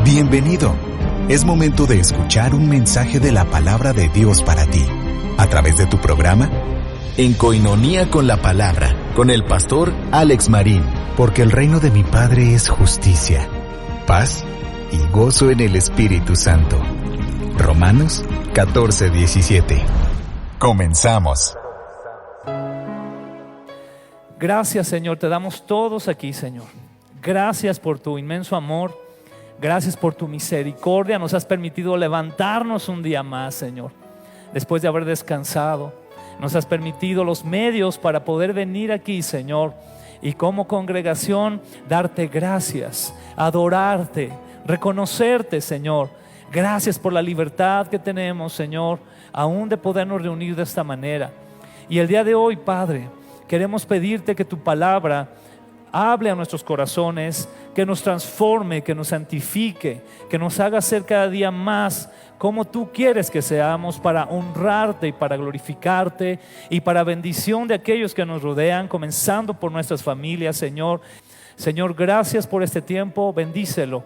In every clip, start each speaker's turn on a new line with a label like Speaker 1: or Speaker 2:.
Speaker 1: Bienvenido. Es momento de escuchar un mensaje de la palabra de Dios para ti, a través de tu programa En Coinonía con la Palabra, con el pastor Alex Marín. Porque el reino de mi Padre es justicia, paz y gozo en el Espíritu Santo. Romanos 14:17. Comenzamos.
Speaker 2: Gracias, Señor, te damos todos aquí, Señor. Gracias por tu inmenso amor. Gracias por tu misericordia. Nos has permitido levantarnos un día más, Señor, después de haber descansado. Nos has permitido los medios para poder venir aquí, Señor, y como congregación darte gracias, adorarte, reconocerte, Señor. Gracias por la libertad que tenemos, Señor, aún de podernos reunir de esta manera. Y el día de hoy, Padre, queremos pedirte que tu palabra hable a nuestros corazones, que nos transforme, que nos santifique, que nos haga ser cada día más como tú quieres que seamos, para honrarte y para glorificarte y para bendición de aquellos que nos rodean, comenzando por nuestras familias, Señor. Señor, gracias por este tiempo, bendícelo.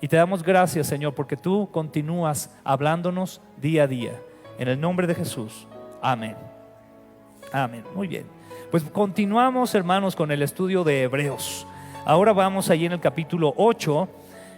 Speaker 2: Y te damos gracias, Señor, porque tú continúas hablándonos día a día. En el nombre de Jesús, amén. Amén, muy bien. Pues continuamos, hermanos, con el estudio de Hebreos. Ahora vamos allí en el capítulo 8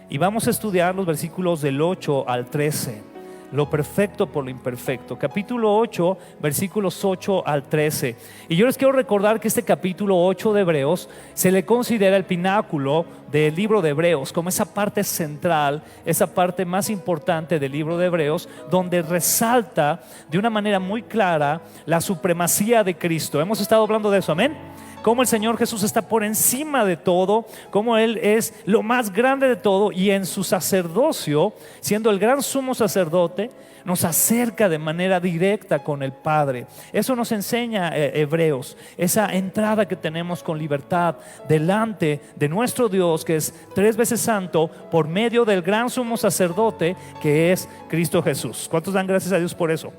Speaker 2: y vamos a estudiar los versículos del 8 al 13. Lo perfecto por lo imperfecto. Capítulo 8, versículos 8 al 13. Y yo les quiero recordar que este capítulo 8 de Hebreos se le considera el pináculo del libro de Hebreos, como esa parte central, esa parte más importante del libro de Hebreos, donde resalta de una manera muy clara la supremacía de Cristo. Hemos estado hablando de eso, amén. Cómo el Señor Jesús está por encima de todo, cómo Él es lo más grande de todo, y en su sacerdocio, siendo el gran sumo sacerdote, nos acerca de manera directa con el Padre. Eso nos enseña Hebreos, esa entrada que tenemos con libertad delante de nuestro Dios, que es 3 veces santo, por medio del gran sumo sacerdote que es Cristo Jesús. ¿Cuántos dan gracias a Dios por eso?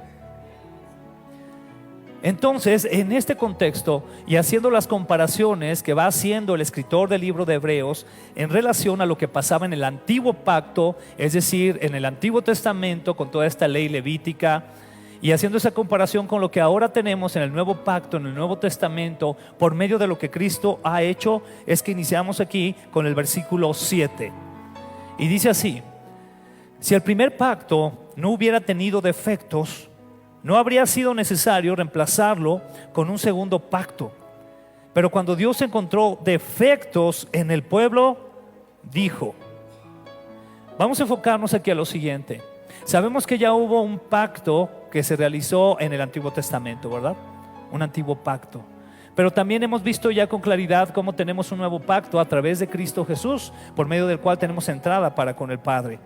Speaker 2: Entonces, en este contexto y haciendo las comparaciones que va haciendo el escritor del libro de Hebreos en relación a lo que pasaba en el antiguo pacto, es decir, en el Antiguo Testamento con toda esta ley levítica, y haciendo esa comparación con lo que ahora tenemos en el nuevo pacto, en el Nuevo Testamento, por medio de lo que Cristo ha hecho, es que iniciamos aquí con el versículo 7. Y dice así: si el primer pacto no hubiera tenido defectos, no habría sido necesario reemplazarlo con un segundo pacto. Pero cuando Dios encontró defectos en el pueblo, dijo. Vamos a enfocarnos aquí a lo siguiente. Sabemos que ya hubo un pacto que se realizó en el Antiguo Testamento, ¿verdad? Un antiguo pacto. Pero también hemos visto ya con claridad cómo tenemos un nuevo pacto a través de Cristo Jesús, por medio del cual tenemos entrada para con el Padre.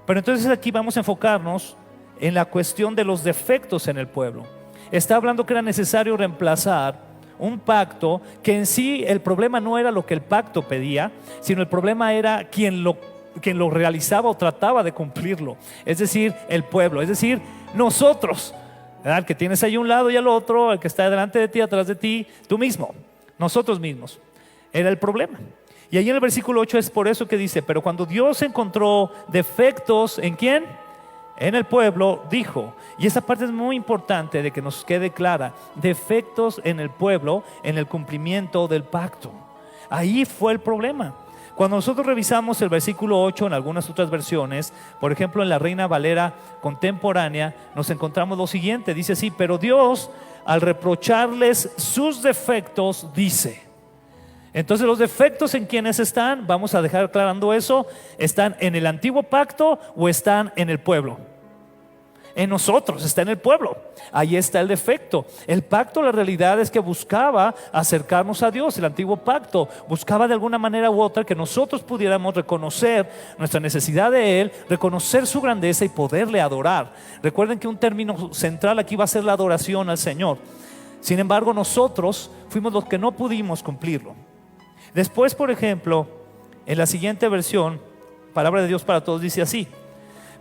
Speaker 2: Pero entonces aquí vamos a enfocarnos en la cuestión de los defectos en el pueblo. Está hablando que era necesario reemplazar un pacto que en sí el problema no era lo que el pacto pedía, sino el problema era quien lo realizaba o trataba de cumplirlo. Es decir, el pueblo, es decir, nosotros, ¿verdad? El que tienes ahí a un lado y al otro, el que está delante de ti, atrás de ti, tú mismo, nosotros mismos. Era el problema. Y ahí en el versículo 8 es por eso que dice: pero cuando Dios encontró defectos, ¿en quién? En el pueblo, dijo. Y esa parte es muy importante de que nos quede clara: defectos en el pueblo, en el cumplimiento del pacto. Ahí fue el problema. Cuando nosotros revisamos el versículo 8 en algunas otras versiones, por ejemplo en la Reina Valera contemporánea, nos encontramos lo siguiente. Dice así: pero Dios, al reprocharles sus defectos, dice. Entonces los defectos, ¿en quiénes están? Vamos a dejar aclarando eso. ¿Están en el antiguo pacto o están en el pueblo? En nosotros, está en el pueblo. Ahí está el defecto. El pacto, la realidad es que buscaba acercarnos a Dios. El antiguo pacto buscaba de alguna manera u otra que nosotros pudiéramos reconocer nuestra necesidad de Él, reconocer su grandeza y poderle adorar. Recuerden que un término central aquí va a ser la adoración al Señor. Sin embargo, nosotros fuimos los que no pudimos cumplirlo. Después, por ejemplo, en la siguiente versión, Palabra de Dios para Todos, dice así: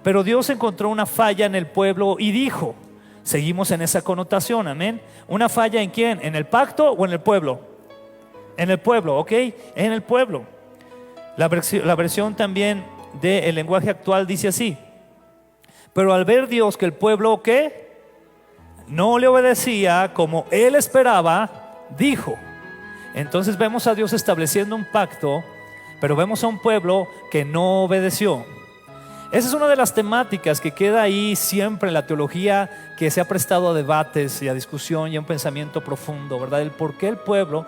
Speaker 2: pero Dios encontró una falla en el pueblo y dijo. Seguimos en esa connotación, amén. ¿Una falla en quién? ¿En el pacto o en el pueblo? En el pueblo, ¿ok? En el pueblo. La versión también del lenguaje actual dice así: pero al ver Dios que el pueblo, ¿qué?, no le obedecía como él esperaba, dijo. Entonces vemos a Dios estableciendo un pacto, pero vemos a un pueblo que no obedeció. Esa es una de las temáticas que queda ahí siempre en la teología, que se ha prestado a debates y a discusión y a un pensamiento profundo, ¿verdad? El por qué el pueblo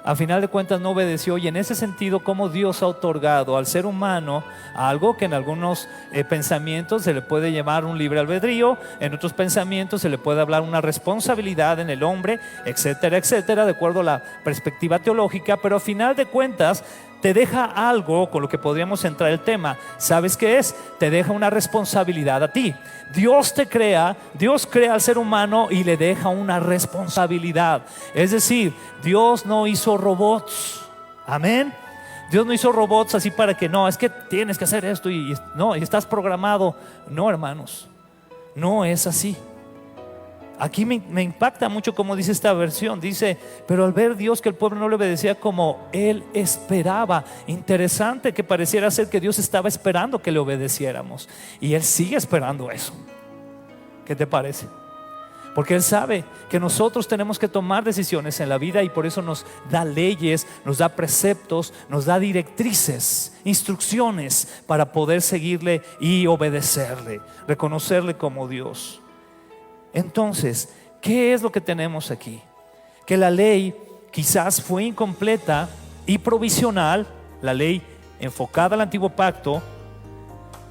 Speaker 2: a final de cuentas no obedeció, y en ese sentido cómo Dios ha otorgado al ser humano algo que en algunos pensamientos se le puede llamar un libre albedrío, en otros pensamientos se le puede hablar una responsabilidad en el hombre, etcétera, etcétera, de acuerdo a la perspectiva teológica. Pero a final de cuentas te deja algo con lo que podríamos centrar el tema. ¿Sabes qué es? Te deja una responsabilidad a ti. Dios crea al ser humano y le deja una responsabilidad. Es decir, Dios no hizo robots. Amén. Dios no hizo robots así para que no, es que tienes que hacer esto y estás programado. No, hermanos, no es así. Aquí me impacta mucho como dice esta versión. Dice, pero al ver Dios que el pueblo no le obedecía como él esperaba. Interesante que pareciera ser que Dios estaba esperando que le obedeciéramos, y él sigue esperando eso. ¿Qué te parece? Porque él sabe que nosotros tenemos que tomar decisiones en la vida, y por eso nos da leyes, nos da preceptos, nos da directrices, instrucciones para poder seguirle y obedecerle, reconocerle como Dios. Entonces, ¿qué es lo que tenemos aquí? Que la ley quizás fue incompleta y provisional, la ley enfocada al antiguo pacto,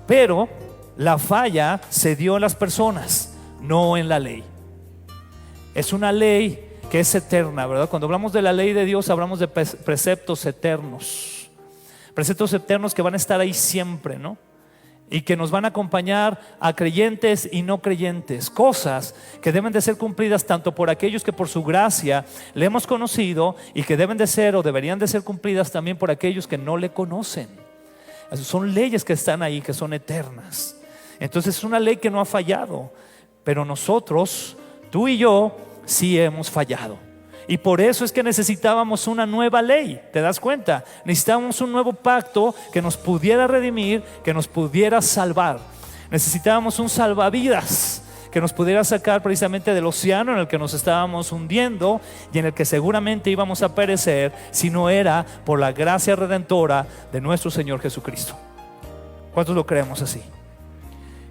Speaker 2: pero la falla se dio en las personas, no en la ley. Es una ley que es eterna, ¿verdad? Cuando hablamos de la ley de Dios, hablamos de preceptos eternos. Preceptos eternos que van a estar ahí siempre, ¿no? Y que nos van a acompañar a creyentes y no creyentes. Cosas que deben de ser cumplidas tanto por aquellos que por su gracia le hemos conocido, y que deben de ser o deberían de ser cumplidas también por aquellos que no le conocen. Son leyes que están ahí, que son eternas. Entonces es una ley que no ha fallado, pero nosotros, tú y yo, sí hemos fallado. Y por eso es que necesitábamos una nueva ley. ¿Te das cuenta? Necesitábamos un nuevo pacto que nos pudiera redimir, que nos pudiera salvar. Necesitábamos un salvavidas que nos pudiera sacar precisamente del océano en el que nos estábamos hundiendo y en el que seguramente íbamos a perecer si no era por la gracia redentora de nuestro Señor Jesucristo. ¿Cuántos lo creemos así?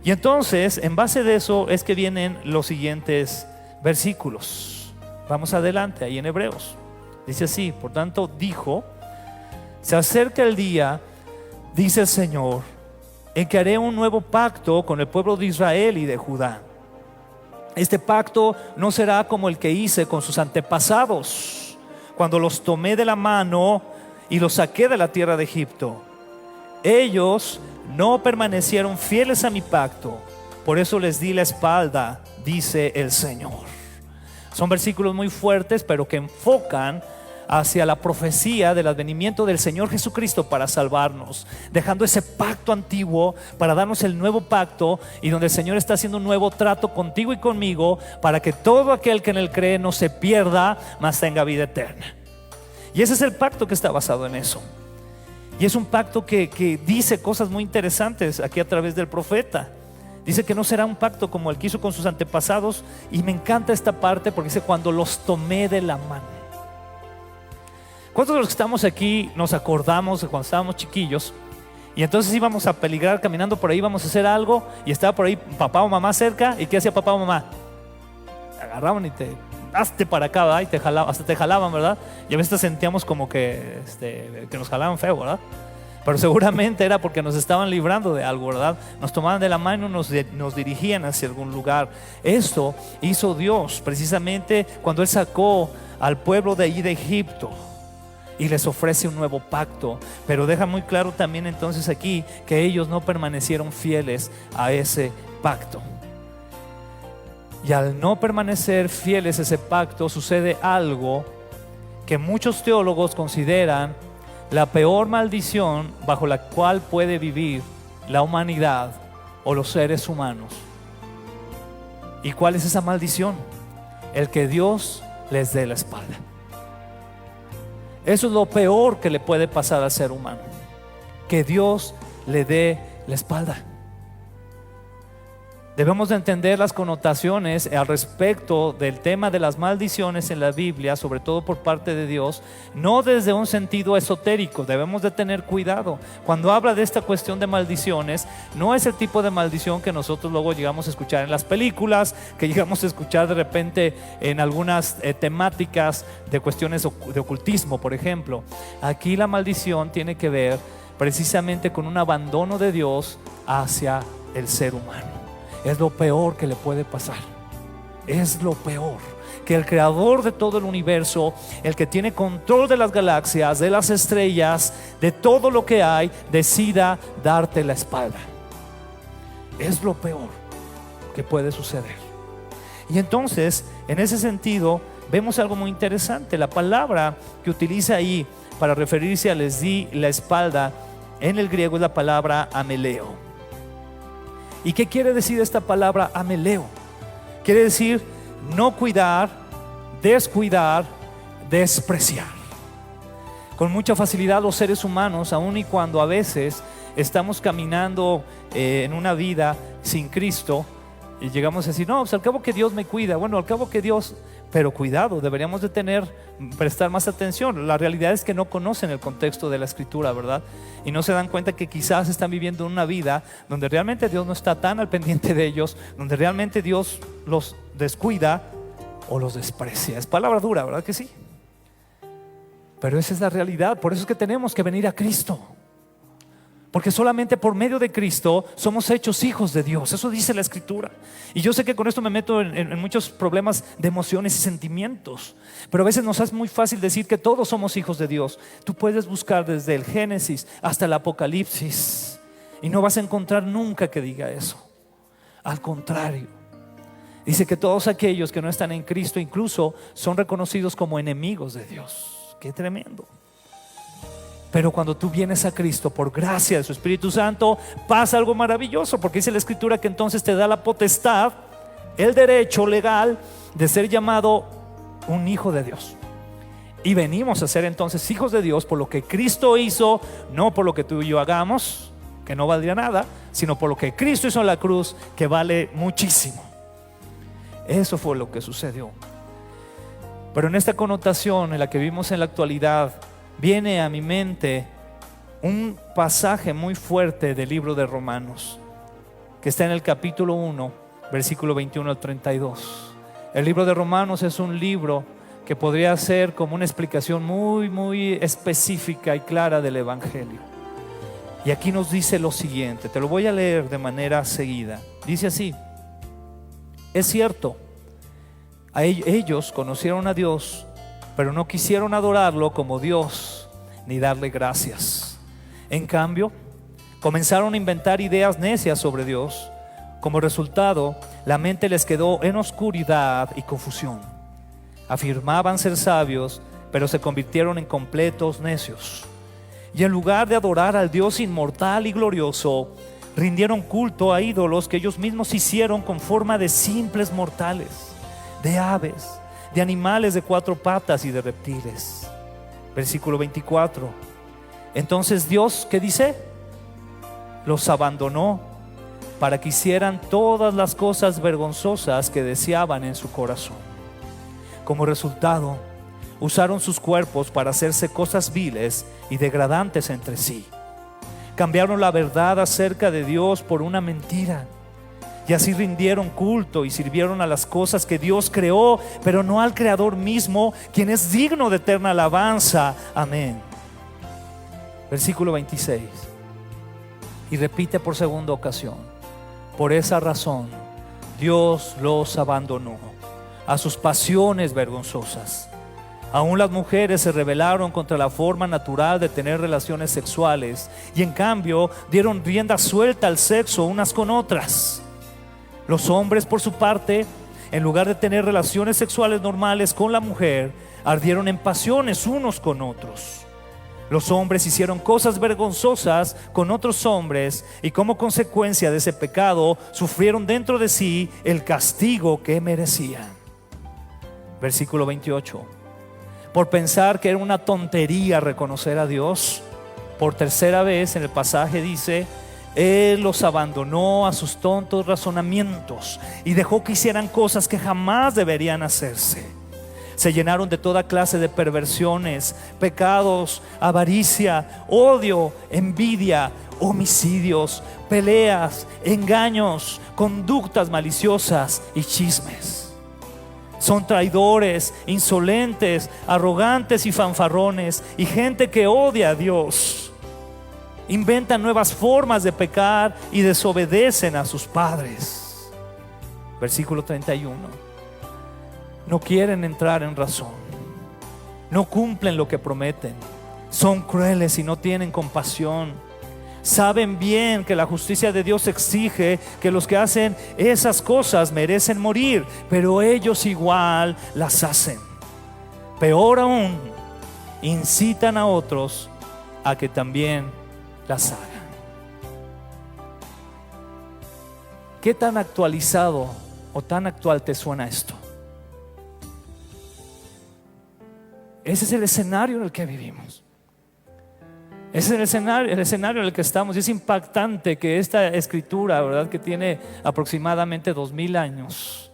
Speaker 2: Y entonces, en base de eso es que vienen los siguientes versículos. Vamos adelante, ahí en Hebreos. Dice así: por tanto dijo, se acerca el día, dice el Señor, en que haré un nuevo pacto con el pueblo de Israel y de Judá. Este pacto no será como el que hice con sus antepasados, cuando los tomé de la mano y los saqué de la tierra de Egipto. Ellos no permanecieron fieles a mi pacto, por eso les di la espalda, dice el Señor. Son versículos muy fuertes, pero que enfocan hacia la profecía del advenimiento del Señor Jesucristo para salvarnos, dejando ese pacto antiguo para darnos el nuevo pacto, y donde el Señor está haciendo un nuevo trato contigo y conmigo, para que todo aquel que en él cree no se pierda, mas tenga vida eterna. Y ese es el pacto que está basado en eso. Y es un pacto que dice cosas muy interesantes aquí a través del profeta. Dice que no será un pacto como el que hizo con sus antepasados. Y me encanta esta parte porque dice: cuando los tomé de la mano. ¿Cuántos de los que estamos aquí nos acordamos de cuando estábamos chiquillos y entonces íbamos a peligrar caminando por ahí, íbamos a hacer algo, y estaba por ahí papá o mamá cerca? ¿Y qué hacía papá o mamá? Te agarraban y te hazte para acá, ¿verdad? Y te jalaban, hasta te jalaban, ¿verdad? Y a veces sentíamos como que nos jalaban feo, ¿verdad? Pero seguramente era porque nos estaban librando de algo, ¿verdad? Nos tomaban de la mano y nos dirigían hacia algún lugar. Esto hizo Dios precisamente cuando Él sacó al pueblo de allí de Egipto y les ofrece un nuevo pacto. Pero deja muy claro también entonces aquí que ellos no permanecieron fieles a ese pacto. Y al no permanecer fieles a ese pacto, sucede algo que muchos teólogos consideran la peor maldición bajo la cual puede vivir la humanidad o los seres humanos. ¿Y cuál es esa maldición? El que Dios les dé la espalda. Eso es lo peor que le puede pasar al ser humano, que Dios le dé la espalda. Debemos de entender las connotaciones al respecto del tema de las maldiciones en la Biblia, sobre todo por parte de Dios, no desde un sentido esotérico. Debemos de tener cuidado. Cuando habla de esta cuestión de maldiciones, no es el tipo de maldición que nosotros luego llegamos a escuchar en las películas, que llegamos a escuchar de repente en algunas temáticas de cuestiones de ocultismo, por ejemplo. Aquí la maldición tiene que ver precisamente con un abandono de Dios hacia el ser humano. Es lo peor que le puede pasar. Es lo peor, que el creador de todo el universo, el que tiene control de las galaxias, de las estrellas, de todo lo que hay, decida darte la espalda. Es lo peor que puede suceder. Y entonces, en ese sentido, vemos algo muy interesante. La palabra que utiliza ahí para referirse a les di la espalda en el griego es la palabra ameleo. ¿Y qué quiere decir esta palabra ameleo? Quiere decir no cuidar, descuidar, despreciar. Con mucha facilidad los seres humanos, aun y cuando a veces estamos caminando en una vida sin Cristo, y llegamos a decir, no, pues al cabo que Dios me cuida, bueno, al cabo que Dios, pero cuidado, deberíamos de prestar más atención. La realidad es que no conocen el contexto de la Escritura, ¿verdad? Y no se dan cuenta que quizás están viviendo una vida donde realmente Dios no está tan al pendiente de ellos, donde realmente Dios los descuida o los desprecia. Es palabra dura, ¿verdad que sí? Pero esa es la realidad. Por eso es que tenemos que venir a Cristo, porque solamente por medio de Cristo somos hechos hijos de Dios. Eso dice la Escritura. Y yo sé que con esto me meto en muchos problemas de emociones y sentimientos, pero a veces nos es muy fácil decir que todos somos hijos de Dios. Tú puedes buscar desde el Génesis hasta el Apocalipsis y no vas a encontrar nunca que diga eso. Al contrario, dice que todos aquellos que no están en Cristo incluso son reconocidos como enemigos de Dios. ¡Qué tremendo! Pero cuando tú vienes a Cristo por gracia de su Espíritu Santo, pasa algo maravilloso, porque dice la Escritura que entonces te da la potestad, el derecho legal de ser llamado un hijo de Dios. Y venimos a ser entonces hijos de Dios por lo que Cristo hizo, no por lo que tú y yo hagamos, que no valdría nada, sino por lo que Cristo hizo en la cruz, que vale muchísimo. Eso fue lo que sucedió. Pero en esta connotación en la que vivimos en la actualidad, viene a mi mente un pasaje muy fuerte del libro de Romanos, que está en el capítulo 1, versículo 21 al 32. El libro de Romanos es un libro que podría ser como una explicación muy específica y clara del Evangelio. Y aquí nos dice lo siguiente, te lo voy a leer de manera seguida. Dice así: es cierto, ellos conocieron a Dios, pero no quisieron adorarlo como Dios ni darle gracias. En cambio, comenzaron a inventar ideas necias sobre Dios. Como resultado, la mente les quedó en oscuridad y confusión. Afirmaban ser sabios, pero se convirtieron en completos necios. Y en lugar de adorar al Dios inmortal y glorioso, rindieron culto a ídolos que ellos mismos hicieron con forma de simples mortales, de aves, de animales de 4 patas y de reptiles. Versículo 24. Entonces Dios, ¿qué dice? Los abandonó para que hicieran todas las cosas vergonzosas que deseaban en su corazón. Como resultado, usaron sus cuerpos para hacerse cosas viles y degradantes entre sí. Cambiaron la verdad acerca de Dios por una mentira, y así rindieron culto y sirvieron a las cosas que Dios creó, pero no al Creador mismo, quien es digno de eterna alabanza. Amén. Versículo 26. Y repite por segunda ocasión: por esa razón Dios los abandonó a sus pasiones vergonzosas. Aún las mujeres se rebelaron contra la forma natural de tener relaciones sexuales y en cambio dieron rienda suelta al sexo unas con otras. Los hombres, por su parte, en lugar de tener relaciones sexuales normales con la mujer, ardieron en pasiones unos con otros. Los hombres hicieron cosas vergonzosas con otros hombres y como consecuencia de ese pecado sufrieron dentro de sí el castigo que merecían. Versículo 28. Por pensar que era una tontería reconocer a Dios, por tercera vez en el pasaje dice: Él los abandonó a sus tontos razonamientos y dejó que hicieran cosas que jamás deberían hacerse. Se llenaron de toda clase de perversiones, pecados, avaricia, odio, envidia, homicidios, peleas, engaños, conductas maliciosas y chismes. Son traidores, insolentes, arrogantes y fanfarrones, y gente que odia a Dios. Inventan nuevas formas de pecar y desobedecen a sus padres. Versículo 31. No quieren entrar en razón, no cumplen lo que prometen, son crueles y no tienen compasión. Saben bien que la justicia de Dios exige que los que hacen esas cosas merecen morir, pero ellos igual las hacen. Peor aún, incitan a otros a que también las hagan. ¿Qué tan actualizado o tan actual te suena esto? Ese es el escenario en el que vivimos. Ese es el escenario en el que estamos. Y es impactante que esta escritura, ¿verdad?, que tiene aproximadamente 2000 años,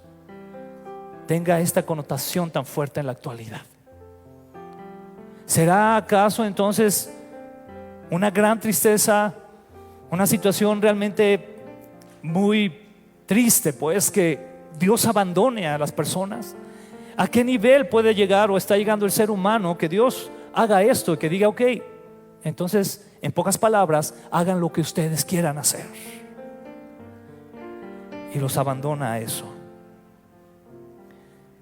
Speaker 2: tenga esta connotación tan fuerte en la actualidad. ¿Será acaso entonces una gran tristeza, una situación realmente muy triste, pues, que Dios abandone a las personas? ¿A qué nivel puede llegar o está llegando el ser humano que Dios haga esto y que diga: ok, entonces, en pocas palabras, hagan lo que ustedes quieran hacer? Y los abandona a eso.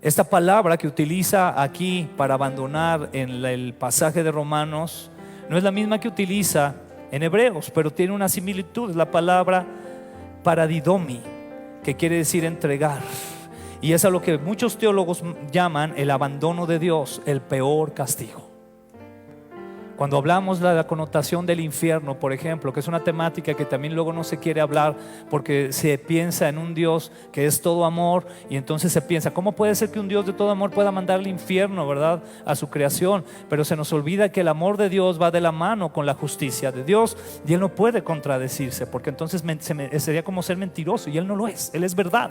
Speaker 2: Esta palabra que utiliza aquí para abandonar en el pasaje de Romanos no es la misma que utiliza en Hebreos, pero tiene una similitud. Es la palabra paradidomi, que quiere decir entregar. Y es a lo que muchos teólogos llaman el abandono de Dios, el peor castigo. Cuando hablamos de la connotación del infierno, por ejemplo, que es una temática que también luego no se quiere hablar porque se piensa en un Dios que es todo amor, y entonces se piensa: ¿cómo puede ser que un Dios de todo amor pueda mandar al infierno, verdad, a su creación? Pero se nos olvida que el amor de Dios va de la mano con la justicia de Dios, y Él no puede contradecirse, porque entonces sería como ser mentiroso, y Él no lo es, Él es verdad.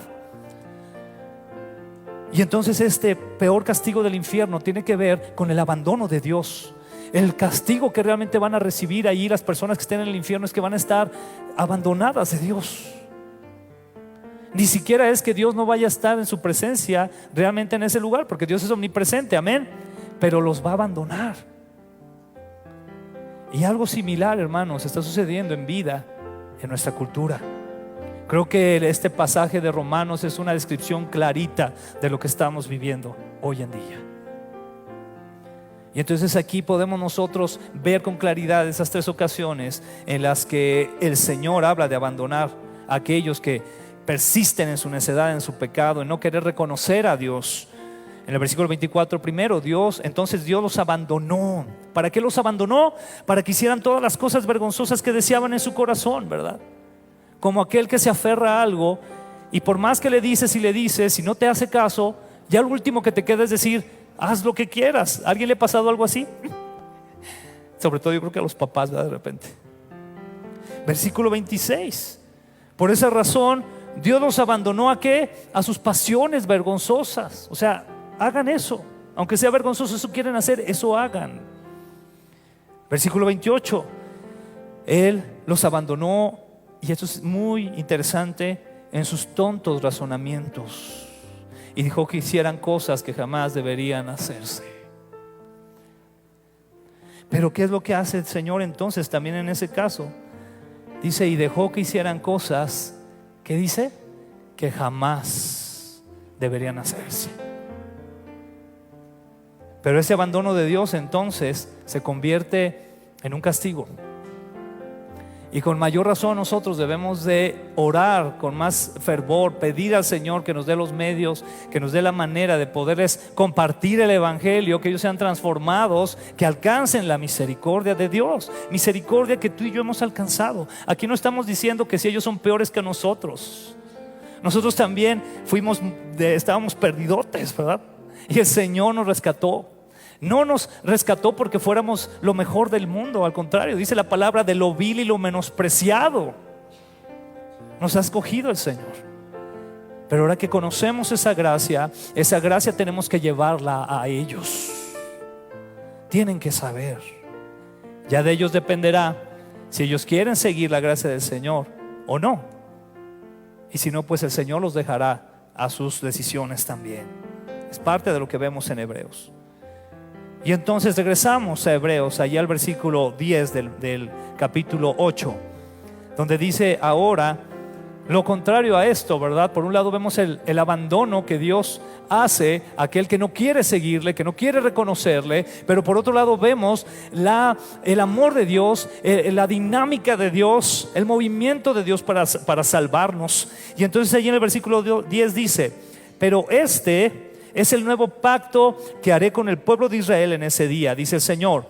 Speaker 2: Y entonces este peor castigo del infierno tiene que ver con el abandono de Dios. El castigo que realmente van a recibir ahí las personas que estén en el infierno es que van a estar abandonadas de Dios. Ni siquiera es que Dios no vaya a estar en su presencia realmente en ese lugar, porque Dios es omnipresente, amén, pero los va a abandonar. Y algo similar, hermanos, está sucediendo en vida en nuestra cultura. Creo que este pasaje de Romanos es una descripción clarita de lo que estamos viviendo hoy en día. Y entonces aquí podemos nosotros ver con claridad esas tres ocasiones en las que el Señor habla de abandonar a aquellos que persisten en su necedad, en su pecado, en no querer reconocer a Dios. En el versículo 24 primero, entonces Dios los abandonó. ¿Para qué los abandonó? Para que hicieran todas las cosas vergonzosas que deseaban en su corazón, ¿verdad? Como aquel que se aferra a algo y por más que le dices, si no te hace caso, ya lo último que te queda es decir: haz lo que quieras. ¿A alguien le ha pasado algo así? Sobre todo yo creo que a los papás, ¿verdad? De repente. Versículo 26. Por esa razón Dios los abandonó ¿a qué? A sus pasiones vergonzosas. O sea, hagan eso. Aunque sea vergonzoso, eso quieren hacer, eso hagan. Versículo 28. Él los abandonó, y esto es muy interesante, en sus tontos razonamientos, y dijo que hicieran cosas que jamás deberían hacerse. Pero ¿qué es lo que hace el Señor entonces también en ese caso? Dice: y dejó que hicieran cosas, ¿qué dice? Que jamás deberían hacerse. Pero ese abandono de Dios entonces se convierte en un castigo. Y con mayor razón nosotros debemos de orar con más fervor, pedir al Señor que nos dé los medios, que nos dé la manera de poderles compartir el evangelio, que ellos sean transformados, que alcancen la misericordia de Dios, misericordia que tú y yo hemos alcanzado. Aquí no estamos diciendo que si ellos son peores que nosotros. Nosotros también estábamos perdidotes, ¿verdad? Y el Señor nos rescató. No nos rescató porque fuéramos lo mejor del mundo. Al contrario, dice la palabra, de lo vil y lo menospreciado nos ha escogido el Señor. Pero ahora que conocemos esa gracia tenemos que llevarla a ellos. Tienen que saber. Ya de ellos dependerá si ellos quieren seguir la gracia del Señor o no. Y si no, pues el Señor los dejará a sus decisiones también. Es parte de lo que vemos en Hebreos. Y entonces regresamos a Hebreos, allá al versículo 10 del capítulo 8, donde dice ahora lo contrario a esto, ¿verdad? Por un lado vemos el abandono que Dios hace a aquel que no quiere seguirle, que no quiere reconocerle. Pero por otro lado vemos el amor de Dios, la dinámica de Dios, el movimiento de Dios para salvarnos. Y entonces allí en el versículo 10 dice: pero este es el nuevo pacto que haré con el pueblo de Israel en ese día, dice el Señor.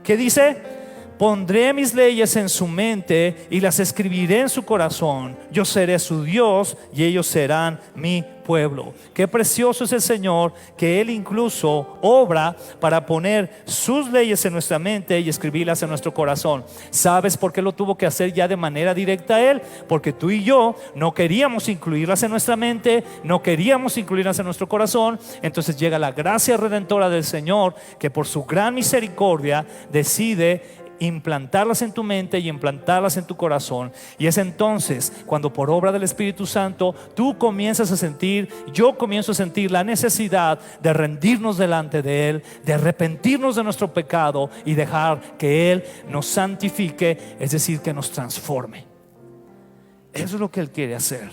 Speaker 2: ¿Qué dice? Pondré mis leyes en su mente y las escribiré en su corazón. Yo seré su Dios y ellos serán mi pueblo. Qué precioso es el Señor, que Él incluso obra para poner sus leyes en nuestra mente y escribirlas en nuestro corazón. ¿Sabes por qué lo tuvo que hacer ya de manera directa Él? Porque tú y yo no queríamos incluirlas en nuestra mente, no queríamos incluirlas en nuestro corazón. Entonces llega la gracia redentora del Señor, que por su gran misericordia decide implantarlas en tu mente y implantarlas en tu corazón. Y es entonces cuando por obra del Espíritu Santo tú comienzas a sentir, yo comienzo a sentir la necesidad de rendirnos delante de Él, de arrepentirnos de nuestro pecado y dejar que Él nos santifique, es decir, que nos transforme. Eso es lo que Él quiere hacer,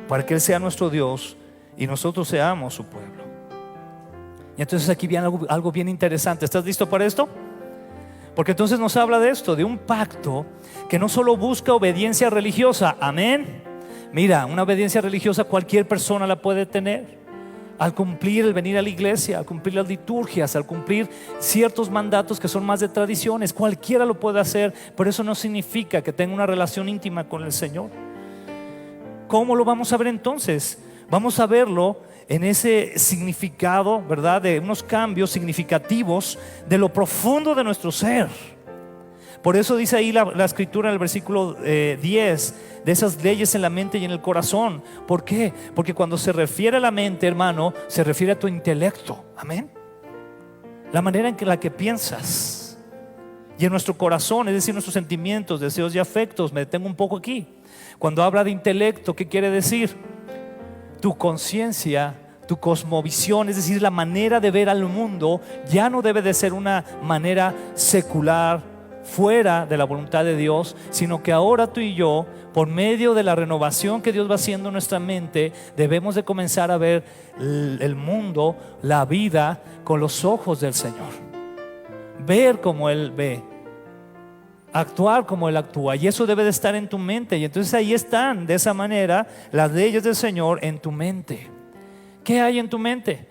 Speaker 2: para que Él sea nuestro Dios y nosotros seamos su pueblo. Y entonces aquí viene algo bien interesante. ¿Estás listo para esto? Porque entonces nos habla de esto, de un pacto que no solo busca obediencia religiosa. Amén. Mira, una obediencia religiosa cualquier persona la puede tener. Al cumplir el venir a la iglesia, al cumplir las liturgias, al cumplir ciertos mandatos que son más de tradiciones, cualquiera lo puede hacer. Pero eso no significa que tenga una relación íntima con el Señor. ¿Cómo lo vamos a ver entonces? Vamos a verlo en ese significado, ¿verdad? De unos cambios significativos de lo profundo de nuestro ser. Por eso dice ahí la escritura en el versículo 10, de esas leyes en la mente y en el corazón. ¿Por qué? Porque cuando se refiere a la mente, hermano, se refiere a tu intelecto. Amén. La manera en la que piensas. Y en nuestro corazón, es decir, nuestros sentimientos, deseos y afectos. Me detengo un poco aquí. Cuando habla de intelecto, ¿qué quiere decir? Tu conciencia, tu cosmovisión, es decir, la manera de ver al mundo, ya no debe de ser una manera secular, fuera de la voluntad de Dios, sino que ahora tú y yo, por medio de la renovación que Dios va haciendo en nuestra mente, debemos de comenzar a ver el mundo, la vida, con los ojos del Señor. Ver como Él ve, actuar como Él actúa, y eso debe de estar en tu mente. Y entonces ahí están, de esa manera, las leyes del Señor en tu mente. ¿Qué hay en tu mente?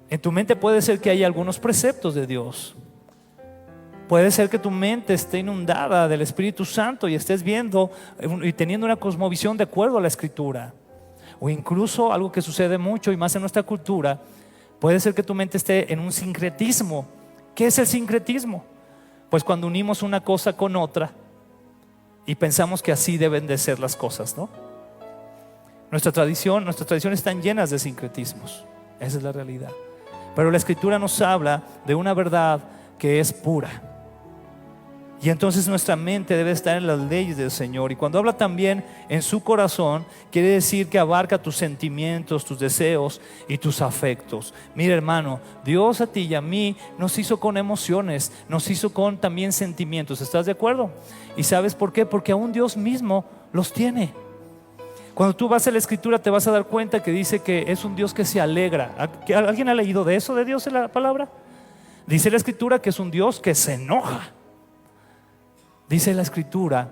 Speaker 2: En tu mente puede ser que haya algunos preceptos de Dios. Puede ser que tu mente esté inundada del Espíritu Santo y estés viendo y teniendo una cosmovisión de acuerdo a la Escritura. O incluso algo que sucede mucho y más en nuestra cultura, puede ser que tu mente esté en un sincretismo. ¿Qué es el sincretismo? Pues cuando unimos una cosa con otra y pensamos que así deben de ser las cosas, ¿no? Nuestras tradiciones están llenas de sincretismos. Esa es la realidad. Pero la Escritura nos habla de una verdad que es pura. Y entonces nuestra mente debe estar en las leyes del Señor. Y cuando habla también en su corazón, quiere decir que abarca tus sentimientos, tus deseos y tus afectos. Mira, hermano, Dios a ti y a mí nos hizo con emociones, nos hizo con también sentimientos. ¿Estás de acuerdo? ¿Y sabes por qué? Porque aún Dios mismo los tiene. Cuando tú vas a la Escritura te vas a dar cuenta que dice que es un Dios que se alegra. ¿Alguien ha leído de eso, de Dios en la palabra? Dice la Escritura que es un Dios que se enoja. Dice la Escritura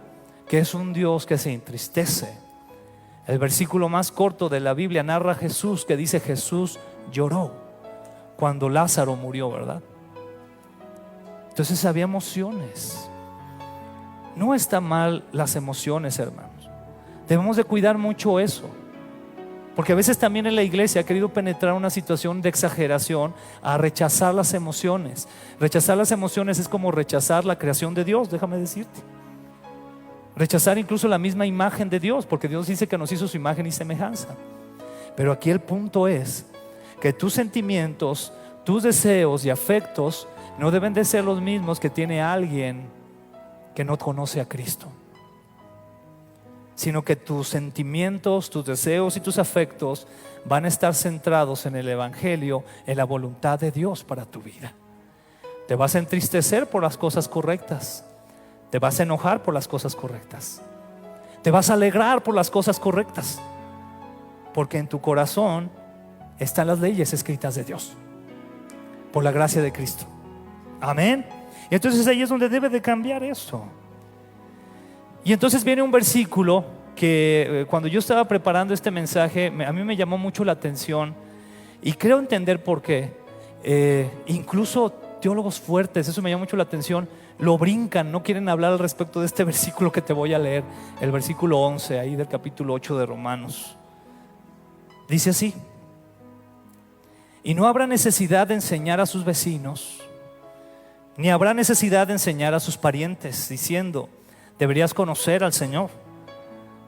Speaker 2: que es un Dios que se entristece. El versículo más corto de la Biblia narra a Jesús, que dice: Jesús lloró cuando Lázaro murió, ¿verdad? Entonces había emociones. No está mal las emociones, hermanos. Debemos de cuidar mucho eso, Porque a veces también en la iglesia ha querido penetrar una situación de exageración a rechazar las emociones. Rechazar las emociones es como rechazar la creación de Dios, déjame decirte. Rechazar incluso la misma imagen de Dios, porque Dios dice que nos hizo su imagen y semejanza. Pero aquí el punto es que tus sentimientos, tus deseos y afectos no deben de ser los mismos que tiene alguien que no conoce a Cristo, sino que tus sentimientos, tus deseos y tus afectos van a estar centrados en el Evangelio, en la voluntad de Dios para tu vida. Te vas a entristecer por las cosas correctas, te vas a enojar por las cosas correctas, te vas a alegrar por las cosas correctas, porque en tu corazón están las leyes escritas de Dios, por la gracia de Cristo. Amén. Y entonces ahí es donde debe de cambiar eso. Y entonces viene un versículo que cuando yo estaba preparando este mensaje a mí me llamó mucho la atención y creo entender por qué. Incluso teólogos fuertes, eso me llamó mucho la atención, lo brincan, no quieren hablar al respecto de este versículo que te voy a leer, el versículo 11 ahí del capítulo 8 de Romanos. Dice así: y no habrá necesidad de enseñar a sus vecinos, ni habrá necesidad de enseñar a sus parientes, diciendo: deberías conocer al Señor,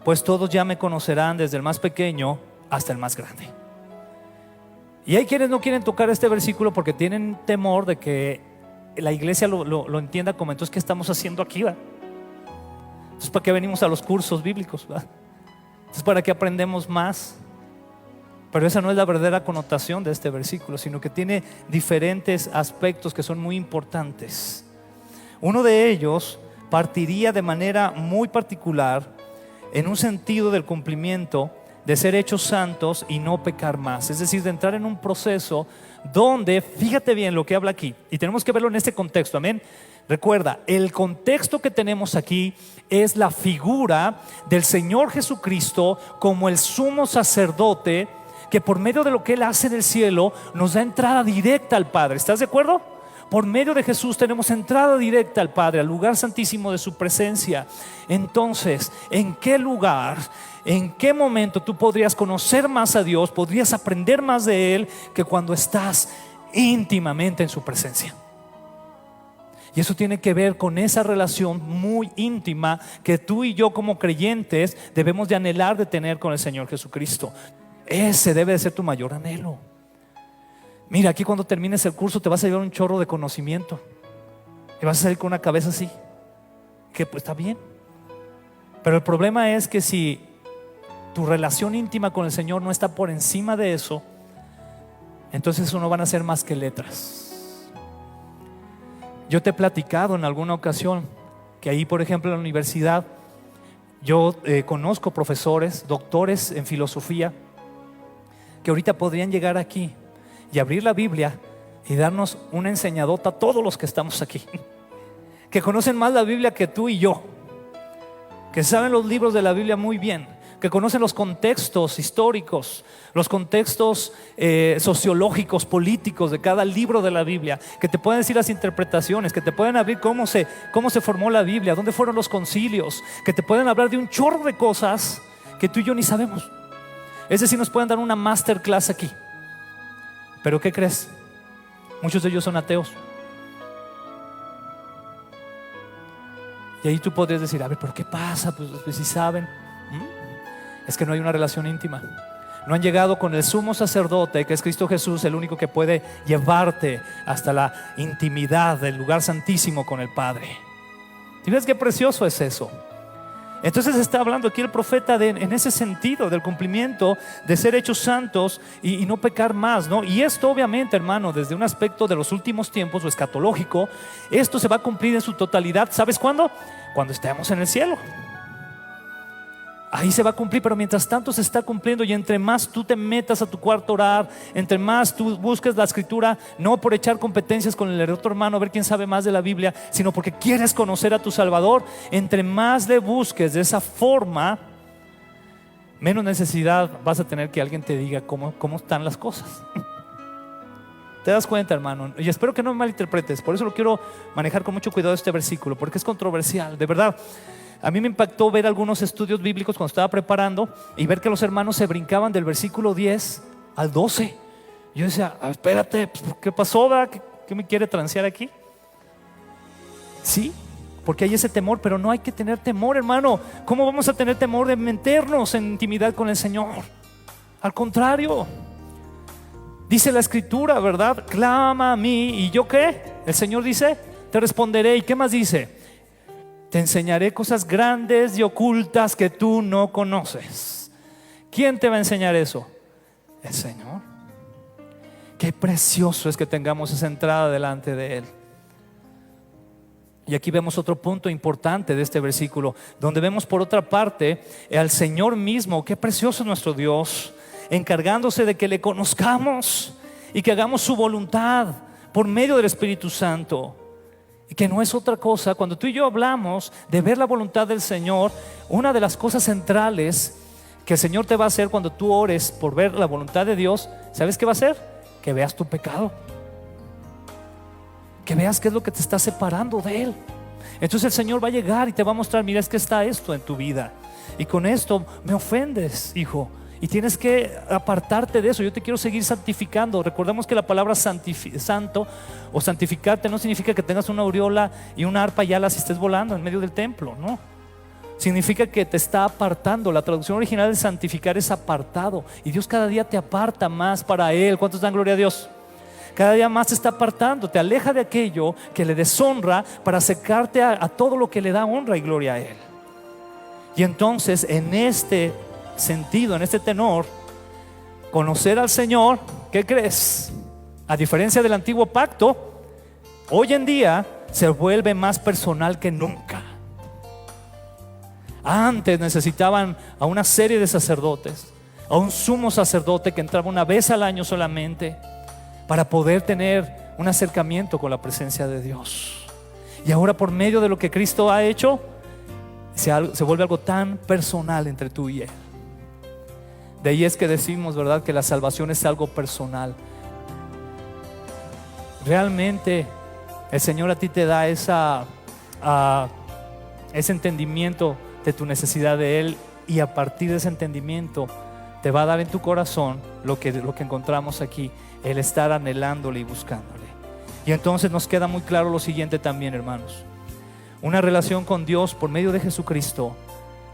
Speaker 2: pues todos ya me conocerán, desde el más pequeño hasta el más grande. Y hay quienes no quieren tocar este versículo porque tienen temor de que la iglesia lo entienda como: entonces, ¿qué estamos haciendo aquí, va? Entonces, ¿para qué venimos a los cursos bíblicos, va? Entonces, ¿para qué aprendemos más? Pero esa no es la verdadera connotación de este versículo, sino que tiene diferentes aspectos que son muy importantes. Uno de ellos partiría de manera muy particular en un sentido del cumplimiento de ser hechos santos y no pecar más. Es decir, de entrar en un proceso donde, fíjate bien lo que habla aquí, y tenemos que verlo en este contexto, amén. Recuerda, el contexto que tenemos aquí es la figura del Señor Jesucristo como el sumo sacerdote, que por medio de lo que Él hace en el cielo nos da entrada directa al Padre. ¿Estás de acuerdo? Por medio de Jesús tenemos entrada directa al Padre, al lugar santísimo de su presencia. Entonces, ¿en qué lugar, en qué momento tú podrías conocer más a Dios, podrías aprender más de Él, que cuando estás íntimamente en su presencia? Y eso tiene que ver con esa relación muy íntima que tú y yo como creyentes debemos de anhelar de tener con el Señor Jesucristo. Ese debe de ser tu mayor anhelo. Mira, aquí cuando termines el curso te vas a llevar un chorro de conocimiento y vas a salir con una cabeza así, que pues está bien. Pero el problema es que si tu relación íntima con el Señor no está por encima de eso, entonces eso no van a ser más que letras. Yo te he platicado en alguna ocasión que ahí, por ejemplo, en la universidad, yo conozco profesores, doctores en filosofía, que ahorita podrían llegar aquí y abrir la Biblia y darnos una enseñadota a todos los que estamos aquí, que conocen más la Biblia que tú y yo, que saben los libros de la Biblia muy bien, que conocen los contextos históricos, los contextos sociológicos, políticos de cada libro de la Biblia, que te pueden decir las interpretaciones, que te pueden abrir cómo se formó la Biblia, dónde fueron los concilios, que te pueden hablar de un chorro de cosas que tú y yo ni sabemos. Es decir, nos pueden dar una masterclass aquí. Pero ¿qué crees? Muchos de ellos son ateos. Y ahí tú podrías decir: a ver, ¿pero qué pasa? Pues si saben. Es que no hay una relación íntima. No han llegado con el sumo sacerdote, que es Cristo Jesús, el único que puede llevarte hasta la intimidad del lugar santísimo con el Padre. ¿Y ves qué precioso es eso? Entonces está hablando aquí el profeta en ese sentido del cumplimiento de ser hechos santos y no pecar más, ¿no? Y esto obviamente, hermano, desde un aspecto de los últimos tiempos o escatológico, esto se va a cumplir en su totalidad. ¿Sabes cuándo? Cuando estemos en el cielo. Ahí se va a cumplir, pero mientras tanto se está cumpliendo. Y entre más tú te metas a tu cuarto a orar, entre más tú busques la escritura, no por echar competencias con el otro hermano a ver quién sabe más de la Biblia, sino porque quieres conocer a tu Salvador, entre más le busques de esa forma, menos necesidad vas a tener que alguien te diga cómo están las cosas. ¿Te das cuenta, hermano? Y espero que no me malinterpretes. Por eso lo quiero manejar con mucho cuidado este versículo, porque es controversial, de verdad. A mí me impactó ver algunos estudios bíblicos cuando estaba preparando y ver que los hermanos se brincaban del versículo 10 al 12. Yo decía, espérate, ¿qué pasó? ¿Qué me quiere transear aquí? Sí, porque hay ese temor, pero no hay que tener temor, hermano. ¿Cómo vamos a tener temor de meternos en intimidad con el Señor? Al contrario, dice la Escritura, ¿verdad? Clama a mí, ¿y yo qué? El Señor dice, te responderé. ¿Y qué más dice? Te enseñaré cosas grandes y ocultas que tú no conoces. ¿Quién te va a enseñar eso? El Señor. Qué precioso es que tengamos esa entrada delante de Él. Y aquí vemos otro punto importante de este versículo, donde vemos por otra parte al Señor mismo. Qué precioso es nuestro Dios, encargándose de que le conozcamos y que hagamos su voluntad por medio del Espíritu Santo. Y que no es otra cosa, cuando tú y yo hablamos de ver la voluntad del Señor, una de las cosas centrales que el Señor te va a hacer cuando tú ores por ver la voluntad de Dios, ¿sabes qué va a hacer? Que veas tu pecado, que veas qué es lo que te está separando de Él. Entonces el Señor va a llegar y te va a mostrar, mira, es que está esto en tu vida y con esto me ofendes, hijo, y tienes que apartarte de eso. Yo te quiero seguir santificando. Recordemos que la palabra santo o santificarte no significa que tengas una aureola y una arpa y alas y estés volando en medio del templo, no. Significa que te está apartando. La traducción original de santificar es apartado. Y Dios cada día te aparta más para Él. ¿Cuántos dan gloria a Dios? Cada día más te está apartando. Te aleja de aquello que le deshonra para acercarte a todo lo que le da honra y gloria a Él. Y entonces en este sentido, en este tenor, conocer al Señor, ¿qué crees? A diferencia del antiguo pacto, hoy en día se vuelve más personal que nunca. Antes necesitaban a una serie de sacerdotes, a un sumo sacerdote que entraba una vez al año solamente para poder tener un acercamiento con la presencia de Dios. Y ahora, por medio de lo que Cristo ha hecho, se vuelve algo tan personal entre tú y Él. De ahí es que decimos, ¿verdad?, que la salvación es algo personal. Realmente el Señor a ti te da ese entendimiento de tu necesidad de Él, y a partir de ese entendimiento te va a dar en tu corazón lo que encontramos aquí, el estar anhelándole y buscándole. Y entonces nos queda muy claro lo siguiente también, hermanos: una relación con Dios por medio de Jesucristo,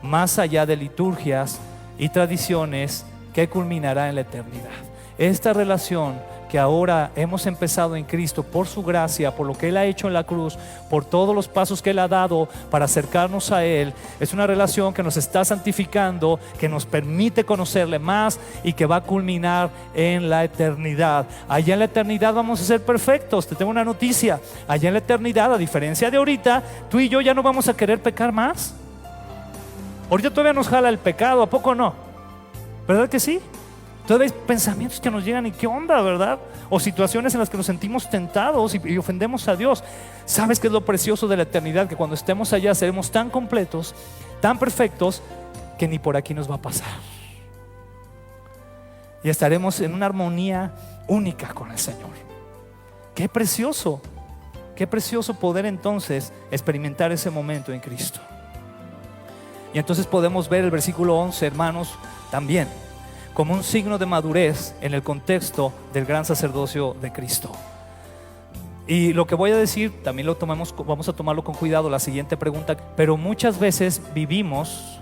Speaker 2: más allá de liturgias y tradiciones, que culminará en la eternidad. Esta relación que ahora hemos empezado en Cristo por su gracia, por lo que Él ha hecho en la cruz, por todos los pasos que Él ha dado para acercarnos a Él, es una relación que nos está santificando, que nos permite conocerle más y que va a culminar en la eternidad. Allá en la eternidad vamos a ser perfectos. Te tengo una noticia: allá en la eternidad, a diferencia de ahorita, tú y yo ya no vamos a querer pecar más. Ahorita todavía nos jala el pecado, ¿a poco no? ¿Verdad que sí? Todavía hay pensamientos que nos llegan y qué onda, ¿verdad? O situaciones en las que nos sentimos tentados y ofendemos a Dios. ¿Sabes qué es lo precioso de la eternidad? Que cuando estemos allá seremos tan completos, tan perfectos, que ni por aquí nos va a pasar. Y estaremos en una armonía única con el Señor. Qué precioso poder entonces experimentar ese momento en Cristo. Y entonces podemos ver el versículo 11, hermanos, también como un signo de madurez en el contexto del gran sacerdocio de Cristo. Y lo que voy a decir también vamos a tomarlo con cuidado. La siguiente pregunta: pero muchas veces vivimos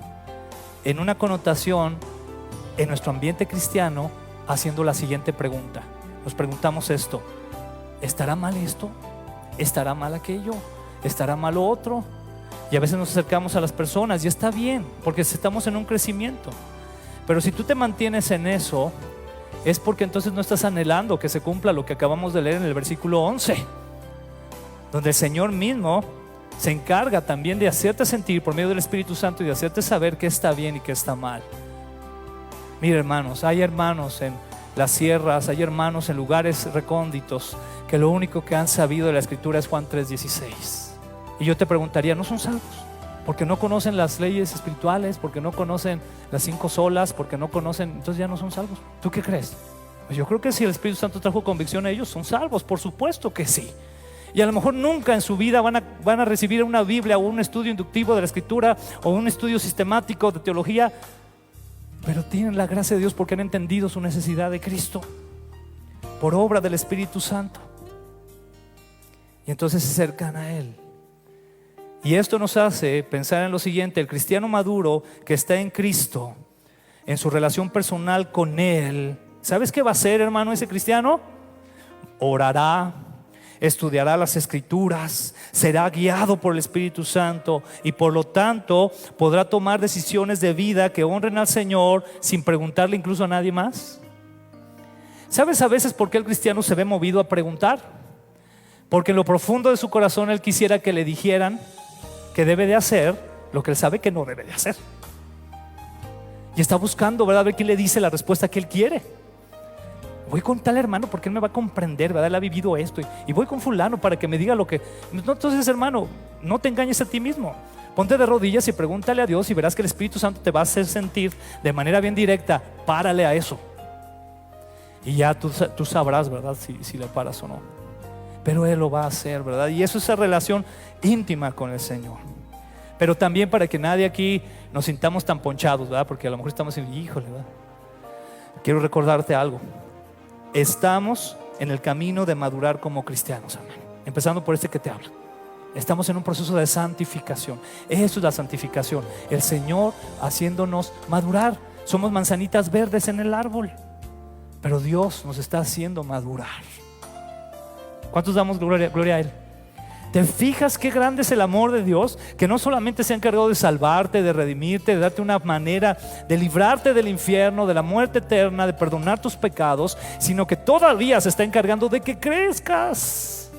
Speaker 2: en una connotación en nuestro ambiente cristiano haciendo la siguiente pregunta. Nos preguntamos esto: ¿estará mal esto? ¿Estará mal aquello? ¿Estará mal lo otro? Y a veces nos acercamos a las personas y está bien, porque estamos en un crecimiento. Pero si tú te mantienes en eso, es porque entonces no estás anhelando que se cumpla lo que acabamos de leer en el versículo 11, donde el Señor mismo se encarga también de hacerte sentir por medio del Espíritu Santo y de hacerte saber qué está bien y qué está mal. Mira, hermanos, hay hermanos en las sierras, hay hermanos en lugares recónditos que lo único que han sabido de la Escritura es Juan 3:16. Y yo te preguntaría, ¿no son salvos? Porque no conocen las leyes espirituales, porque no conocen las 5 solas, porque no conocen, entonces ya no son salvos. ¿Tú qué crees? Pues yo creo que si el Espíritu Santo trajo convicción a ellos, son salvos, por supuesto que sí. Y a lo mejor nunca en su vida van a recibir una Biblia o un estudio inductivo de la Escritura o un estudio sistemático de teología, pero tienen la gracia de Dios porque han entendido su necesidad de Cristo por obra del Espíritu Santo. Y entonces se acercan a Él. Y esto nos hace pensar en lo siguiente: el cristiano maduro que está en Cristo, en su relación personal con Él, ¿sabes qué va a hacer, hermano, ese cristiano? Orará, estudiará las Escrituras, será guiado por el Espíritu Santo y por lo tanto podrá tomar decisiones de vida que honren al Señor sin preguntarle incluso a nadie más. ¿Sabes a veces por qué el cristiano se ve movido a preguntar? Porque en lo profundo de su corazón él quisiera que le dijeran que debe de hacer lo que él sabe que no debe de hacer. Y está buscando, ¿verdad?, a ver quién le dice la respuesta que él quiere. Voy con tal hermano porque él me va a comprender, ¿verdad? Él ha vivido esto. Y voy con fulano para que me diga lo que... No, entonces, hermano, no te engañes a ti mismo. Ponte de rodillas y pregúntale a Dios y verás que el Espíritu Santo te va a hacer sentir de manera bien directa: párale a eso. Y ya tú sabrás, ¿verdad?, si le paras o no. Pero Él lo va a hacer, ¿verdad? Y eso es esa relación íntima con el Señor. Pero también para que nadie aquí nos sintamos tan ponchados, ¿verdad? Porque a lo mejor estamos diciendo, híjole, ¿verdad? Quiero recordarte algo. Estamos en el camino de madurar como cristianos, amén. Empezando por este que te habla. Estamos en un proceso de santificación. Eso es la santificación. El Señor haciéndonos madurar. Somos manzanitas verdes en el árbol, pero Dios nos está haciendo madurar. ¿Cuántos damos gloria a Él? ¿Te fijas qué grande es el amor de Dios? Que no solamente se ha encargado de salvarte, de redimirte, de darte una manera de librarte del infierno, de la muerte eterna, de perdonar tus pecados, sino que todavía se está encargando de que crezcas.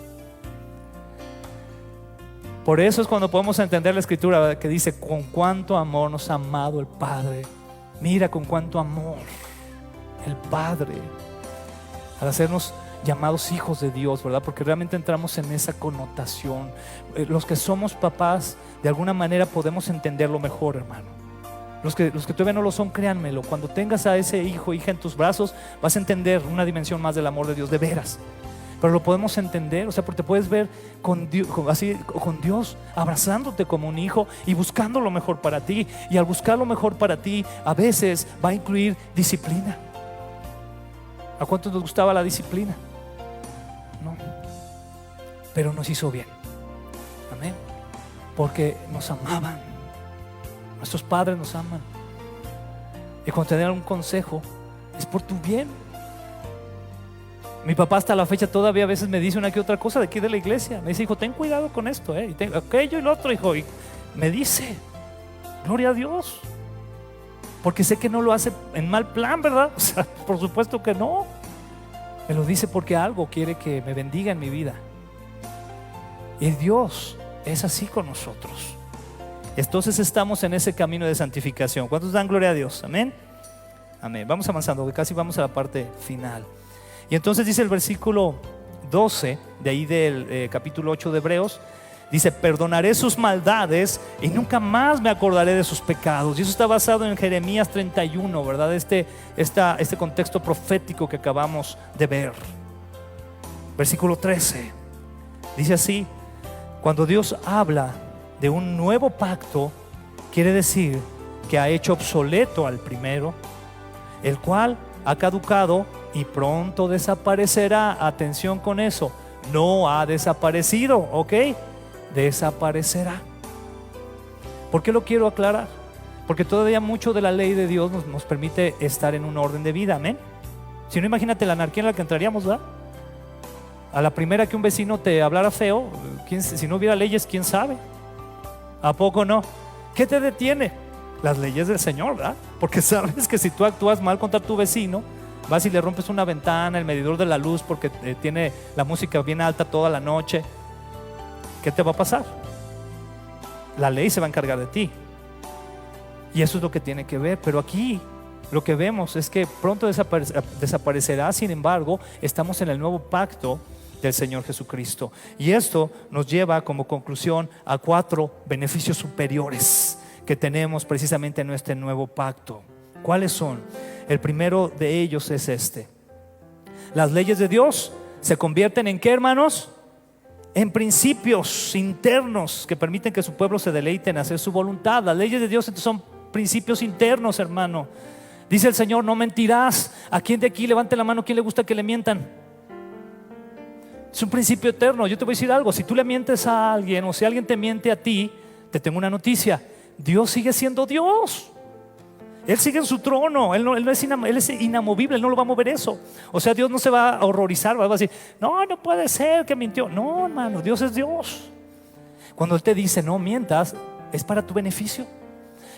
Speaker 2: Por eso es cuando podemos entender la Escritura, ¿verdad?, que dice: con cuánto amor nos ha amado el Padre. Mira con cuánto amor el Padre, al hacernos llamados hijos de Dios, ¿verdad? Porque realmente entramos en esa connotación. Los que somos papás, de alguna manera podemos entenderlo mejor, hermano. Los que todavía no lo son, créanmelo, cuando tengas a ese hijo o hija en tus brazos, vas a entender una dimensión más del amor de Dios, de veras. Pero lo podemos entender, o sea, porque te puedes ver con Dios abrazándote como un hijo y buscando lo mejor para ti. Y al buscar lo mejor para ti, a veces va a incluir disciplina. ¿A cuántos nos gustaba la disciplina? No, pero nos hizo bien, amén, porque nos amaban. Nuestros padres nos aman, y cuando te dan un consejo es por tu bien. Mi papá hasta la fecha todavía a veces me dice una que otra cosa de aquí de la iglesia. Me dice: hijo, ten cuidado con esto, y aquello y lo otro, hijo. Y me dice, gloria a Dios, porque sé que no lo hace en mal plan, ¿verdad? O sea, por supuesto que no. Me lo dice porque algo quiere que me bendiga en mi vida. Y Dios es así con nosotros. Entonces estamos en ese camino de santificación. ¿Cuántos dan gloria a Dios? Amén. Amén. Vamos avanzando, casi vamos a la parte final. Y entonces dice el versículo 12 de ahí del capítulo 8 de Hebreos. Dice: perdonaré sus maldades y nunca más me acordaré de sus pecados. Y eso está basado en Jeremías 31, ¿verdad? Este contexto profético que acabamos de ver. Versículo 13 dice así: cuando Dios habla de un nuevo pacto, quiere decir que ha hecho obsoleto al primero, el cual ha caducado y pronto desaparecerá. Atención con eso, no ha desaparecido, ¿ok? Desaparecerá. ¿Por qué lo quiero aclarar? Porque todavía mucho de la ley de Dios nos permite estar en un orden de vida, amén. Si no, imagínate la anarquía en la que entraríamos, ¿verdad? A la primera que un vecino te hablara feo, si no hubiera leyes, ¿quién sabe? ¿A poco no? ¿Qué te detiene? Las leyes del Señor, ¿verdad? Porque sabes que si tú actúas mal contra tu vecino, vas y le rompes una ventana, el medidor de la luz, porque tiene la música bien alta toda la noche, ¿qué te va a pasar? La ley se va a encargar de ti. Y eso es lo que tiene que ver. Pero aquí lo que vemos es que pronto desaparecerá. Sin embargo, estamos en el nuevo pacto del Señor Jesucristo. Y esto nos lleva como conclusión a 4 beneficios superiores que tenemos precisamente en este nuevo pacto. ¿Cuáles son? El primero de ellos es este: las leyes de Dios se convierten en ¿qué, hermanos? en principios internos que permiten que su pueblo se deleite en hacer su voluntad. Las leyes de Dios son principios internos, hermano. Dice el Señor: no mentirás. ¿A quién de aquí, levante la mano, quién le gusta que le mientan? Es un principio eterno. Yo te voy a decir algo: si tú le mientes a alguien, o si alguien te miente a ti, te tengo una noticia: Dios sigue siendo Dios. Él sigue en su trono. Él es inamovible. Él no lo va a mover eso. O sea, Dios no se va a horrorizar, va a decir: no, no puede ser que mintió. No, hermano, Dios es Dios. Cuando Él te dice no mientas, es para tu beneficio.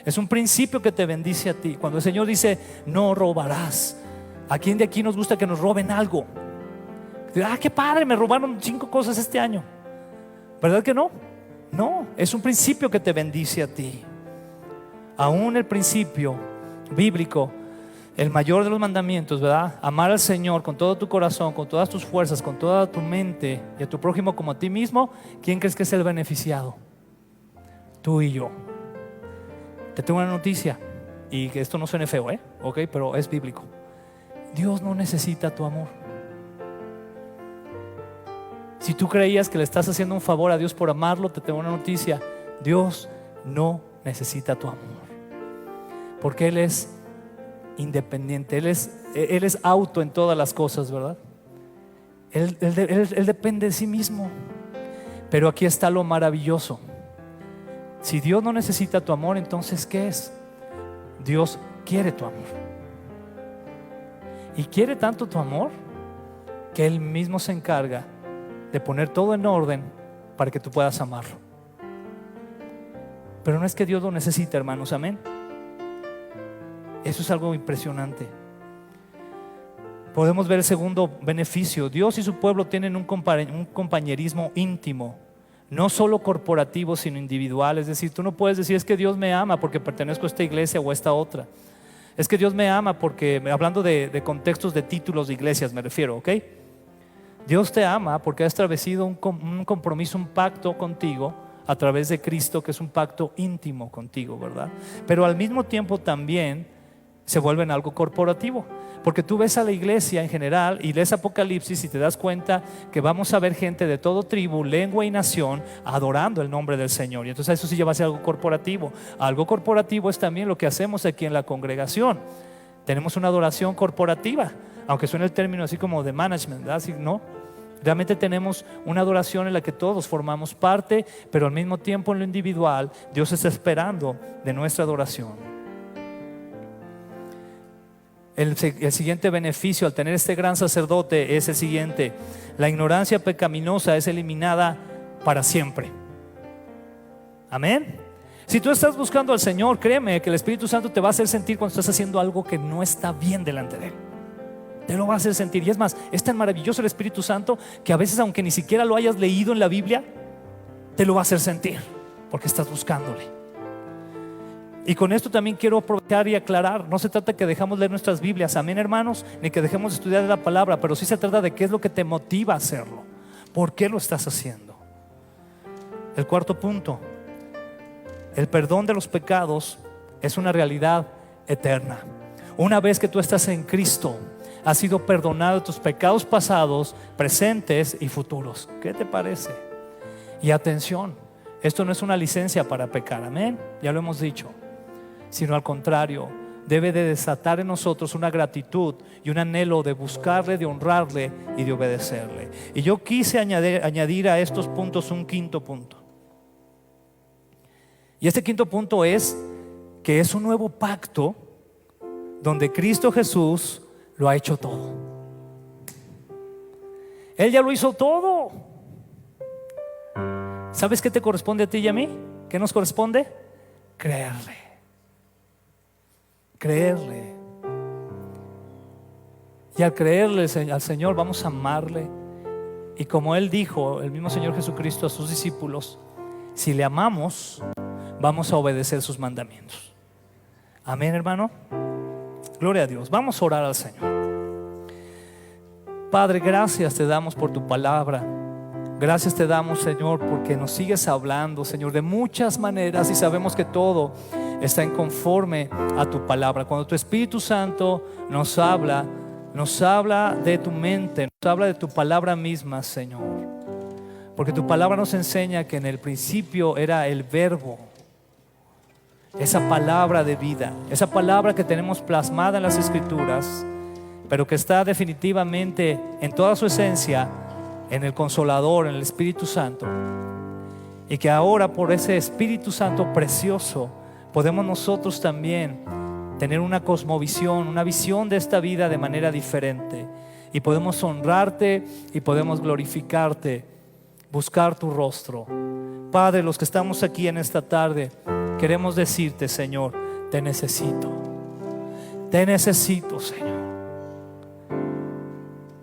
Speaker 2: Es un principio que te bendice a ti. Cuando el Señor dice no robarás, ¿a quién de aquí nos gusta que nos roben algo? Qué padre, me robaron 5 cosas este año. ¿Verdad que no? No, es un principio que te bendice a ti. Aún el principio bíblico, el mayor de los mandamientos, ¿verdad? Amar al Señor con todo tu corazón, con todas tus fuerzas, con toda tu mente, y a tu prójimo como a ti mismo. ¿Quién crees que es el beneficiado? Tú y yo. Te tengo una noticia, y que esto no suene feo, ¿ok? Pero es bíblico. Dios no necesita tu amor. Si tú creías que le estás haciendo un favor a Dios por amarlo, te tengo una noticia: Dios no necesita tu amor, porque Él es independiente. Él es auto en todas las cosas, ¿verdad? Él depende de sí mismo. Pero aquí está lo maravilloso: si Dios no necesita tu amor, entonces ¿qué es? Dios quiere tu amor. Y quiere tanto tu amor que Él mismo se encarga de poner todo en orden para que tú puedas amarlo. Pero no es que Dios lo necesite, hermanos, amén. Eso es algo impresionante. Podemos ver el segundo beneficio: Dios y su pueblo tienen un compañerismo íntimo, no solo corporativo, sino individual. Es decir, tú no puedes decir: es que Dios me ama porque pertenezco a esta iglesia o a esta otra. Es que Dios me ama porque, hablando de contextos de títulos de iglesias me refiero, ¿ok? Dios te ama porque ha establecido un compromiso, un pacto contigo a través de Cristo, que es un pacto íntimo contigo, ¿verdad? Pero al mismo tiempo también se vuelve en algo corporativo, porque tú ves a la iglesia en general y lees Apocalipsis y te das cuenta que vamos a ver gente de todo tribu, lengua y nación adorando el nombre del Señor. Y entonces eso sí lleva a ser algo corporativo. Algo corporativo es también lo que hacemos aquí en la congregación. Tenemos una adoración corporativa, aunque suene el término así como de management, ¿verdad? Así, ¿no? Realmente tenemos una adoración en la que todos formamos parte, pero al mismo tiempo en lo individual Dios está esperando de nuestra adoración. El siguiente beneficio al tener este gran sacerdote es el siguiente: la ignorancia pecaminosa es eliminada para siempre. Amén. Si tú estás buscando al Señor, créeme que el Espíritu Santo te va a hacer sentir cuando estás haciendo algo que no está bien delante de Él. Te lo va a hacer sentir. Y es más, es tan maravilloso el Espíritu Santo que a veces, aunque ni siquiera lo hayas leído en la Biblia, te lo va a hacer sentir, porque estás buscándole. Y con esto también quiero aprovechar y aclarar: no se trata que dejamos leer nuestras Biblias, amén, hermanos, ni que dejemos de estudiar la palabra, pero sí se trata de qué es lo que te motiva a hacerlo, por qué lo estás haciendo. El cuarto punto: el perdón de los pecados es una realidad eterna. Una vez que tú estás en Cristo, has sido perdonado de tus pecados pasados, presentes y futuros. ¿Qué te parece? Y atención, esto no es una licencia para pecar, amén, ya lo hemos dicho, sino al contrario, debe de desatar en nosotros una gratitud y un anhelo de buscarle, de honrarle y de obedecerle. Y yo quise añadir a estos puntos un quinto punto. Y este quinto punto es que es un nuevo pacto donde Cristo Jesús lo ha hecho todo. Él ya lo hizo todo. ¿Sabes qué te corresponde a ti y a mí? ¿Qué nos corresponde? Creerle. Creerle. Y al creerle al Señor vamos a amarle. Y como Él dijo, el mismo Señor Jesucristo, a sus discípulos: si le amamos, vamos a obedecer sus mandamientos. Amén, hermano. Gloria a Dios. Vamos a orar al Señor. Padre, gracias te damos por tu palabra. Gracias te damos, Señor, porque nos sigues hablando, Señor, de muchas maneras, y sabemos que todo está en conforme a tu palabra. Cuando tu Espíritu Santo nos habla de tu mente, nos habla de tu palabra misma, Señor. Porque tu palabra nos enseña que en el principio era el verbo, esa palabra de vida, esa palabra que tenemos plasmada en las Escrituras, pero que está definitivamente en toda su esencia en el Consolador, en el Espíritu Santo. Y que ahora por ese Espíritu Santo precioso podemos nosotros también tener una cosmovisión, una visión de esta vida de manera diferente. Y podemos honrarte y podemos glorificarte, buscar tu rostro. Padre, los que estamos aquí en esta tarde, queremos decirte, Señor, te necesito, Señor.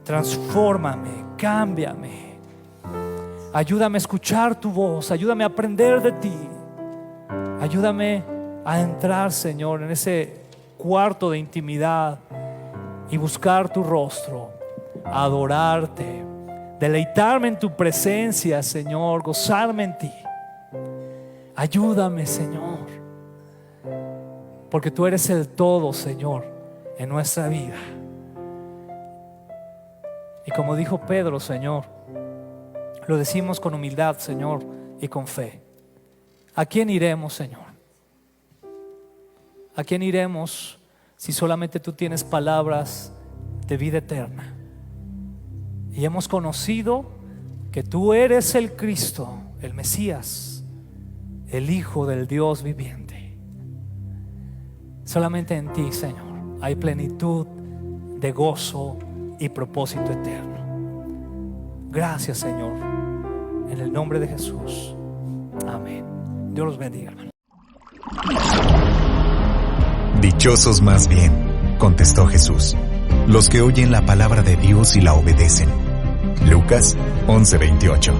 Speaker 2: Transfórmame, cámbiame. Ayúdame a escuchar tu voz, ayúdame a aprender de ti. Ayúdame a entrar, Señor, en ese cuarto de intimidad y buscar tu rostro, adorarte, deleitarme en tu presencia, Señor, gozarme en ti. Ayúdame, Señor, porque tú eres el todo, Señor, en nuestra vida. Y como dijo Pedro, Señor, lo decimos con humildad, Señor, y con fe. ¿A quién iremos, Señor? ¿A quién iremos si solamente tú tienes palabras de vida eterna? Y hemos conocido que tú eres el Cristo, el Mesías, el Hijo del Dios viviente. Solamente en ti, Señor, hay plenitud de gozo y propósito eterno. Gracias, Señor, en el nombre de Jesús. Amén. Dios los bendiga, hermano.
Speaker 1: Dichosos más bien, contestó Jesús, los que oyen la palabra de Dios y la obedecen. Lucas 11:28.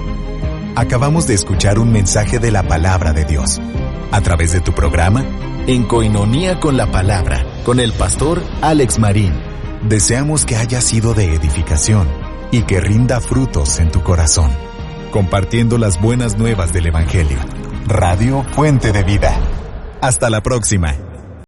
Speaker 1: Acabamos de escuchar un mensaje de la palabra de Dios a través de tu programa En Coinonía con la Palabra, con el pastor Alex Marín. Deseamos que haya sido de edificación y que rinda frutos en tu corazón, compartiendo las buenas nuevas del Evangelio. Radio Fuente de Vida. Hasta la próxima.